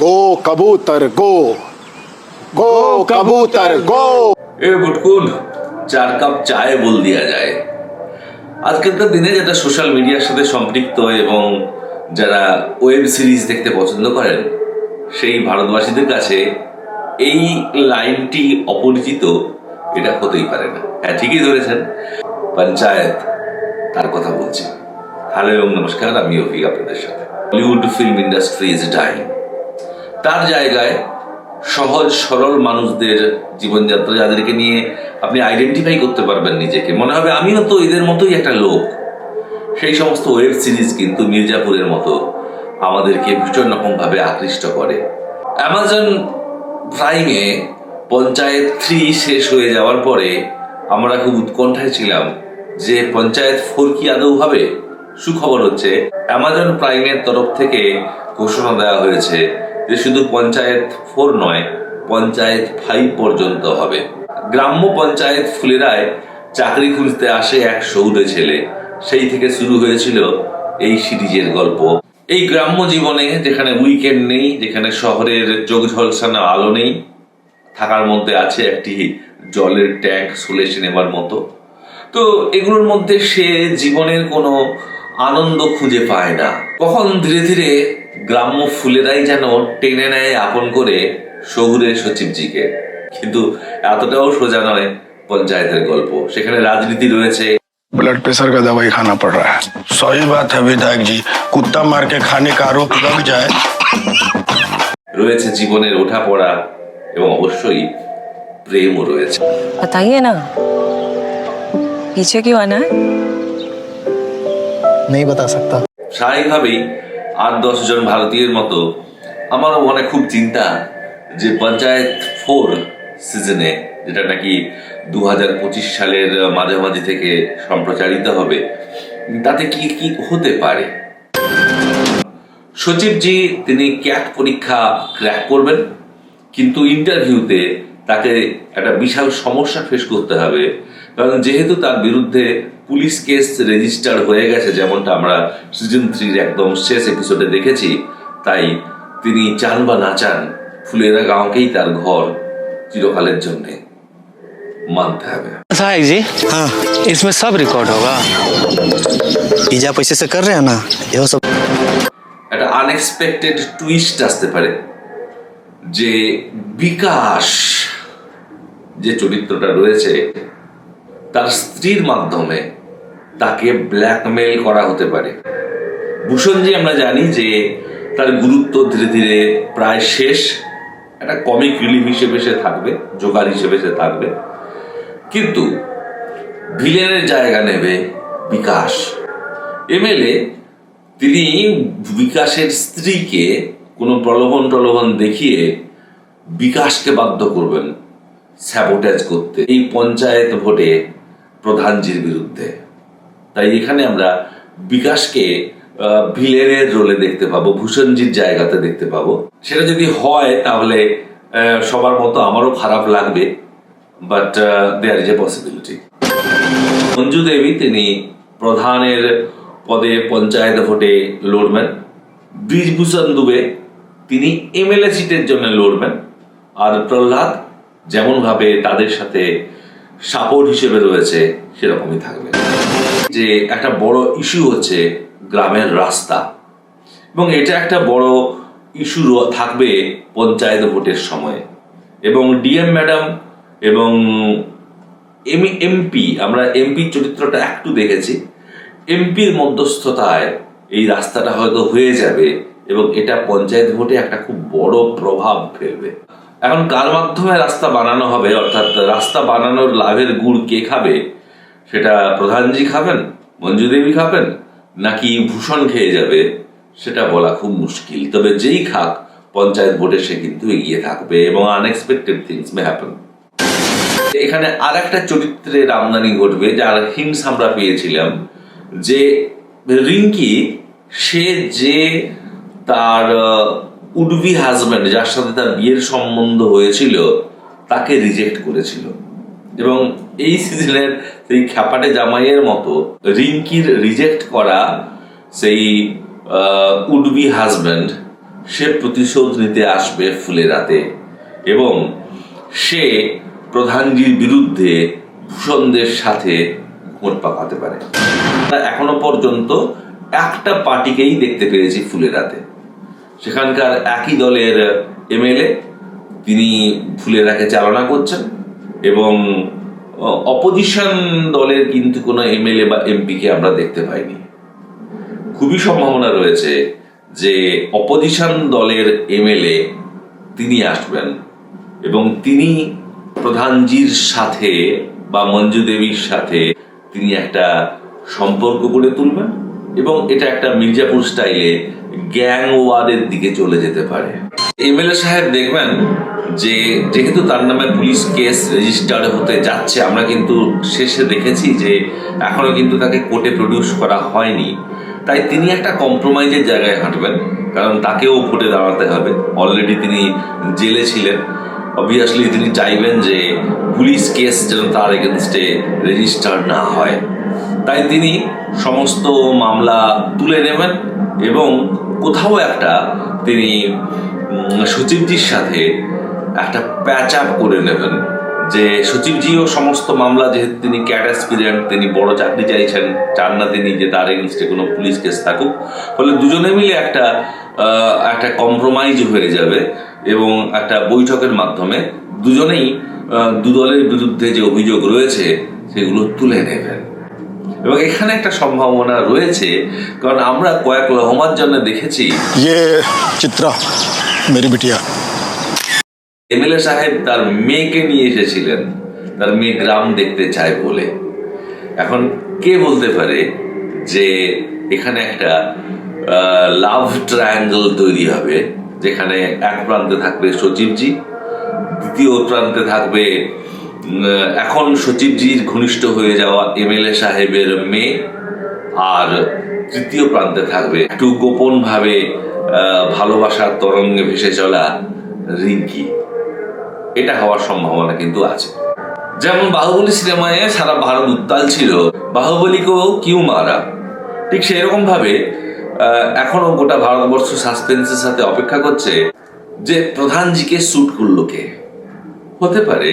गो कबूतर गो गो कबूतर गो। এ বুটকুন 4 কাপ চায় বল দিয়া যায়। আজকালকার দিনে যারা সোশ্যাল মিডিয়ার সাথে সম্পৃক্ত এবং যারা ওয়েব সিরিজ দেখতে পছন্দ করেন সেই ভারতবাসীদের কাছে এই লাইনটি অপরিচিত এটা হতেই পারে না। হ্যাঁ, ঠিকই ধরেছেন, পঞ্চায়েত তার কথা বলছি। হ্যালো এবং নমস্কার, আমি অভিক আপনাদের সাথে। Bollywood film industry is dyeing. তার জায়গায় সহজ সরল মানুষদের জীবনযাত্রা, যাদেরকে নিয়ে আপনি আইডেন্টিফাই করতে পারবেন নিজেকে, মনে হবে আমিও তো এদের মতোই একটা লোক, সেই সমস্ত ওয়েব সিরিজ কিন্তু মির্জাপুরের মতো আমাদেরকে ভীষণ রকমভাবে আকৃষ্ট করে। অ্যামাজন প্রাইমে পঞ্চায়েত 3 শেষ হয়ে যাওয়ার পরে আমরা খুব উৎকণ্ঠায় ছিলাম যে পঞ্চায়েত 4 কি আদৌ হবে। সুখবর হচ্ছে অ্যামাজন প্রাইমের তরফ থেকে ঘোষণা দেওয়া হয়েছে যে শুধু পঞ্চায়েত 4 নয়, পঞ্চায়েত 5 পর্যন্ত হবে। গ্রাম্য পঞ্চায়েত ফুলেরায় চাকরি খুঁজতে আসে এক শহুরে ছেলে, সেই থেকে শুরু হয়েছিল এই সিরিজের গল্প। এই গ্রাম্য জীবনে যেখানে উইকেন্ড নেই, যেখানে শহরের চোখ ঝলসানো আলো নেই, থাকার মধ্যে আছে একটি জলের ট্যাঙ্ক সোলে সিনেমার মতো। তো এগুলোর মধ্যে সে জীবনের কোনো আনন্দ খুঁজে পায় না। কখন ধীরে ধীরে গ্রাম্য ফুলেরাই যেন টেনে নেয় আপন করে শহুরের সচিবজিকে। কিন্তু এতটাও সোজা নয় পঞ্চায়েতের গল্প। সেখানে রাজনীতি রয়েছে, ब्लड प्रेशर का दवाई खाना पड़ रहा है। सही बात है विधायक जी, कुत्ता मार के खाने का आरोप लग जाए। রয়েছে জীবনের ওঠা পড়া এবং অবশ্যই প্রেমও রয়েছে। बताइए ना, पीछे क्यों आना है? नहीं बता सकता। স্বাভাবিকভাবেই 8-10 জন ভারতীয়ের মতো আমারও মনে খুব চিন্তা যে পঞ্চায়েত 4 সিজনে, যেটা নাকি 2025 সালের মাঝামাঝি থেকে সম্প্রচারিত হবে, তাতে কি কি হতে পারে। সচিবজি তিনি ক্যাট পরীক্ষা ক্র্যাক করবেন, কিন্তু ইন্টারভিউতে তাকে একটা বিশাল সমস্যা ফেস করতে হবে। কারণ যেহেতু তার বিরুদ্ধে পুলিশ কেস রেজিস্টার হয়ে গেছে, যেমনটা আমরা সিজন 3 একদম শেষ এপিসোডে দেখেছি, তাই তিনি চান বা না চান ফুলেরা গাঁওকেই তার ঘর চিরকালের জন্য মানতে হবে। साहब जी, हाँ इसमें सब रिकॉर्ड होगा। पिज्जा पैसे से कर रहे हैं ना, ये सब। একটা আনএক্সপেক্টেড টুইস্ট আসতে পারে যে বিকাশ যে চরিত্রটা রয়েছে তার স্ত্রীর মাধ্যমে তাকে ব্ল্যাকমেল করা হতে পারে। ভূষণজি আমরা জানি যে তার গুরুত্ব ধীরে ধীরে প্রায় শেষ। একটা কমিক রিলিফ হিসেবে সে থাকবে, জোকার হিসেবে সে থাকবে, কিন্তু ভিলেনের জায়গা নেবে বিকাশ। এমএলএ তিনি বিকাশের স্ত্রীকে কোনো প্রলোভন দেখিয়ে বিকাশকে বাধ্য করবেন স্যাবোটেজ করতে এই পঞ্চায়েত ভোটে প্রধানজির বিরুদ্ধে। তাই এখানে আমরা বিকাশকে ভিলেনের রোলে দেখতে পাবো, ভূষণজির জায়গাতে দেখতে পাবো। সেটা যদি হয় তাহলে সবার মতো আমারও খারাপ লাগবে, but there is a possibility. Manju Devi তিনি প্রধানের পদে পঞ্চায়েত ভোটে লড়বেন। ব্রিজভূষণ দুবে তিনি এমএলএ সিটের জন্য লড়বেন। আর প্রহ্লাদ যেমনভাবে তাদের সাথে সাপোর্ট হিসেবে রয়েছে সেরকমই থাকবে। যে একটা বড় ইস্যু হচ্ছে গ্রামের রাস্তা, এবং এটা একটা বড় ইস্যু থাকবে পঞ্চায়েত ভোটের সময়। এবং ডিএম ম্যাডাম এবং এমপি, আমরা এমপির চরিত্রটা একটু দেখেছি, এমপির মধ্যস্থতায় এই রাস্তাটা হয়তো হয়ে যাবে এবং এটা পঞ্চায়েত ভোটে একটা খুব বড় প্রভাব ফেলবে। এখন কার মাধ্যমে রাস্তা বানানো হবে, অর্থাৎ রাস্তা বানানোর লাভের গুড় কে খাবে, সেটা প্রধানজি খাবেন, মঞ্জু দেবী খাবেন, নাকি ভূষণ খেয়ে যাবে, সেটা বলা খুব মুশকিল। তবে যেই খাক পঞ্চায়েত ভোটে সে কিন্তু এগিয়ে থাকবে এবং আনএক্সপেক্টেড থিংস মে হ্যাপেন। এখানে আর একটা চরিত্রের আমদানি ঘটবে, যার হিন্টস আমরা পেয়েছিলাম যে রিঙ্কি, সে যে তার উডবি হাজব্যান্ড, যার সাথে তার বিয়ের সম্বন্ধ হয়েছিল, তাকে রিজেক্ট করেছিল। এবং এই সিজনের সেই খ্যাপাটে জামাইয়ের মতো রিঙ্কির রিজেক্ট করা সেই উডবি হাজব্যান্ড সে প্রতিশোধ নিতে আসবে ফুলেরাতে এবং সে প্রধানজির বিরুদ্ধে ভূষণদের সাথে ভোট পাকাতে পারে। এখনো পর্যন্ত একটা পার্টিকেই দেখতে পেরেছি ফুলেরাতে, সেখানকার একই দলের এমএলএ তিনি ফুলেরাকে চালনা করছেন এবং অপোজিশন দলের কিন্তু কোনো এমএলএ বা এমপিকে আমরা দেখতে পাইনি। খুবই সম্ভাবনা রয়েছে যে অপোজিশন দলের এমএলএ তিনি আসবেন এবং তিনি প্রধানজির সাথে বা মঞ্জু দেবীর সাথে তিনি একটা সম্পর্ক গড়ে তুলবেন এবং এটা একটা মির্জাপুর স্টাইলে গ্যাং ওয়ারের দিকে চলে যেতে পারে। এমএলএ সাহেব দেখবেন যে যেহেতু তার নামে পুলিশ কেস রেজিস্টার্ড হতে যাচ্ছে, আমরা কিন্তু শেষে দেখেছি যে এখনো কিন্তু তাকে কোর্টে প্রডিউস করা হয়নি, তাই তিনি একটা কম্প্রোমাইজের জায়গায় হাঁটবেন, কারণ তাকেও ভোটে দাঁড়াতে হবে। অলরেডি তিনি জেলে ছিলেন, অবভিয়াসলি তিনি চাইবেন যে পুলিশ কেস যেন তার এগেনস্টে রেজিস্টার না হয়, তাই তিনি সমস্ত মামলা তুলে নেবেন এবং কোথাও একটা তিনি সচিবজির সাথে একটা প্যাচ আপ করে নেবেন যে সচিবজিও সমস্ত মামলা, যেহেতু তিনি ক্যাট অ্যাসপিরেন্ট, তিনি বড় চাকরি চান না তিনি যে তার এগেনস্টে কোনো পুলিশ কেস থাকুক, ফলে দুজনে মিলে একটা কম্প্রোমাইজ হয়ে যাবে এবং একটা বৈঠকের মাধ্যমে দুজনেই দুদলের বিরুদ্ধে যে অভিযোগ রয়েছে সেগুলো তুলে নেবেন। এবং এখানে একটা সম্ভাবনা রয়েছে, কারণ আমরা কয়েক লহমার জন্য দেখেছি ये चित्रा मेरी बिटिया এমএলএ সাহেব তার মেয়েকে নিয়ে এসেছিলেন, তার মেয়ে গ্রাম দেখতে চায় বলে। এখন কে বলতে পারে যে এখানে একটা লাভ ট্রায়াঙ্গেল তৈরি হবে, যেখানে এক প্রান্তে থাকবে সচিবজি, দ্বিতীয় প্রান্তে থাকবে এখন সচিবজির ঘনিষ্ঠ হয়ে যাওয়া এমএলএ সাহেবের মেয়ে, আর তৃতীয় প্রান্তে থাকবে একটু গোপন ভাবে ভালোবাসার তরঙ্গে ভেসে চলা রিঙ্কি। এটা হওয়ার সম্ভাবনা কিন্তু আছে। যেমন বাহুবলী সিনেমায় সারা ভারত উত্তাল ছিল, বাহুবলীকেও কিউ মারা, ঠিক সেরকম ভাবে এখনো গোটা ভারতবর্ষ সাসপেন্সের সাথে অপেক্ষা করছে যে প্রধানজিকে শুট করলো কে। হতে পারে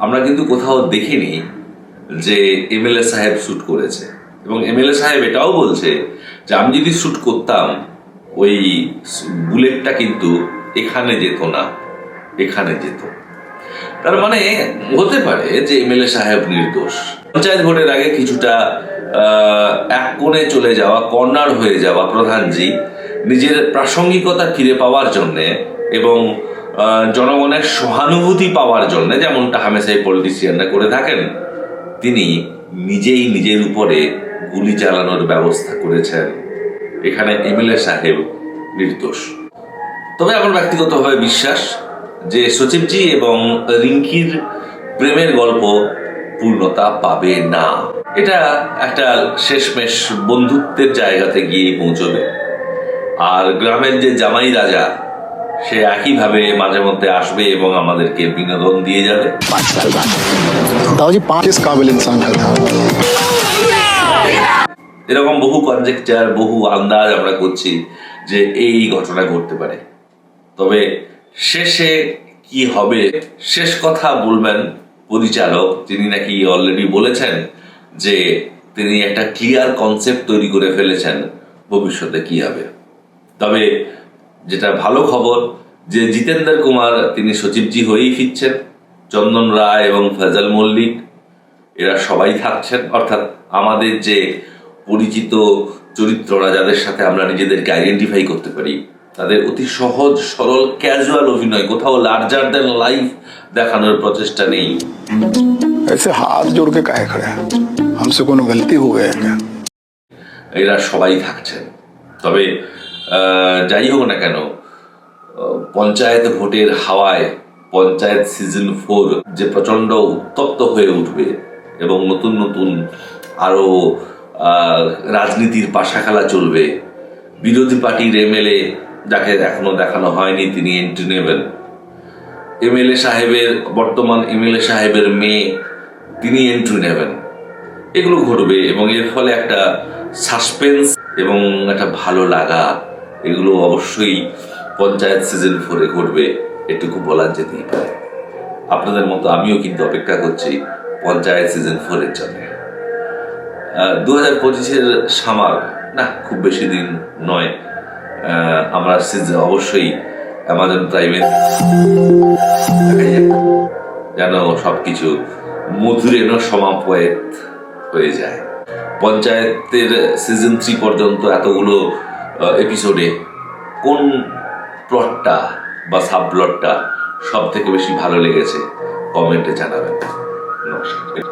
আমরা কিন্তু কোথাও দেখিনি যে এমএলএ সাহেব শুট করেছে, এবং এমএলএ সাহেব এটাও বলছে যে আমি যদি শুট করতাম ওই বুলেটটা কিন্তু এখানে যেত না, এখানে যেত। তার মানে হতে পারে যে এমএলএ সাহেব নির্দোষ। পঞ্চায়েত ভোটের আগে কিছুটা এক কোণে চলে যাওয়া, কর্নার হয়ে যাওয়া প্রধানজি নিজের প্রাসঙ্গিকতা ফিরে পাওয়ার জন্যে এবং জনগণের সহানুভূতি পাওয়ার জন্য, যেমনটা হামেশাই পলিটিশিয়ানরা করে থাকেন, তিনি নিজেই নিজের উপরে গুলি চালানোর ব্যবস্থা করেছেন। এখানে এমএলএ সাহেব নির্দোষ। তবে আমার ব্যক্তিগতভাবে বিশ্বাস যে সচিবজি এবং রিঙ্কির প্রেমের গল্প পূর্ণতা পাবে না। এটা একটা শেষমেশ বন্ধুত্বের জায়গাতে গিয়ে পৌঁছবে। আর গ্রামের যে জামাই রাজা, সে একইভাবে মাঝে মধ্যে আসবে এবং আমাদেরকে বিনোদন দিয়ে যাবে। दाऊजी 5 काबिल इंसान था। এরকম বহু কনজেকচার, বহু আন্দাজ আমরা করছি যে এই ঘটনা ঘটতে পারে। তবে শেষে কি হবে, শেষ কথা বলবেন পরিচালক, যিনি নাকি অলরেডি বলেছেন যে তিনি একটা ক্লিয়ার কনসেপ্ট তৈরি করে ফেলেছেন ভবিষ্যতে কি হবে। তবে যেটা ভালো খবর যে জিতেন্দ্র কুমার তিনি সচিবজি হয়েই ফিরছেন, চন্দন রায় এবং ফজল মল্লিক এরা সবাই থাকছেন, অর্থাৎ আমাদের যে পরিচিত চরিত্ররা যাদের সাথে আমরা নিজেদেরকে আইডেন্টিফাই করতে পারি, তাদের অতি সহজ সরল ক্যাজুয়াল অভিনয়, কোথাও লার্জার দ্যান লাইফ দেখানোর প্রচেষ্টা নেই। ऐसे हाथ जोड़ के काहे खड़े हैं? हमसे कोनो गलती हो गया है क्या? এরা সবাই থাকছেন। তবে যাই হোক না কেন, পঞ্চায়েত ভোটের হাওয়ায় পঞ্চায়েত সিজন 4 যে প্রচন্ড উত্তপ্ত হয়ে উঠবে এবং নতুন নতুন আরো রাজনীতির পাশা খেলা চলবে। বিরোধী পার্টির এমএলএ, যাকে এখনো দেখানো হয়নি, তিনি এন্ট্রি নেবেন। এমএলএ সাহেবের, বর্তমান এমএলএ সাহেবের মেয়ে, তিনি এন্ট্রি নেবেন। এগুলো ঘটবে এবং এর ফলে একটা সাসপেন্স এবং একটা ভালো লাগা এগুলো অবশ্যই পঞ্চায়েত সিজন 4-এ ঘটবে, এটুকু বলা যেতেই পারে। আপনাদের মতো আমিও কিন্তু অপেক্ষা করছি পঞ্চায়েত সিজন 4-এর জন্য। 2025-এর সামার না, খুব বেশি দিন নয়, আমরা অবশ্যই অ্যামাজন প্রাইমে যেন সবকিছু মধুরেণ সমাপয়েত হয়ে যায়। পঞ্চায়েতের সিজন 3 পর্যন্ত এতগুলো এপিসোডে কোন প্লটটা বা সাব প্লটটা সব থেকে বেশি ভালো লেগেছে কমেন্টে জানাবেন। নমস্কার।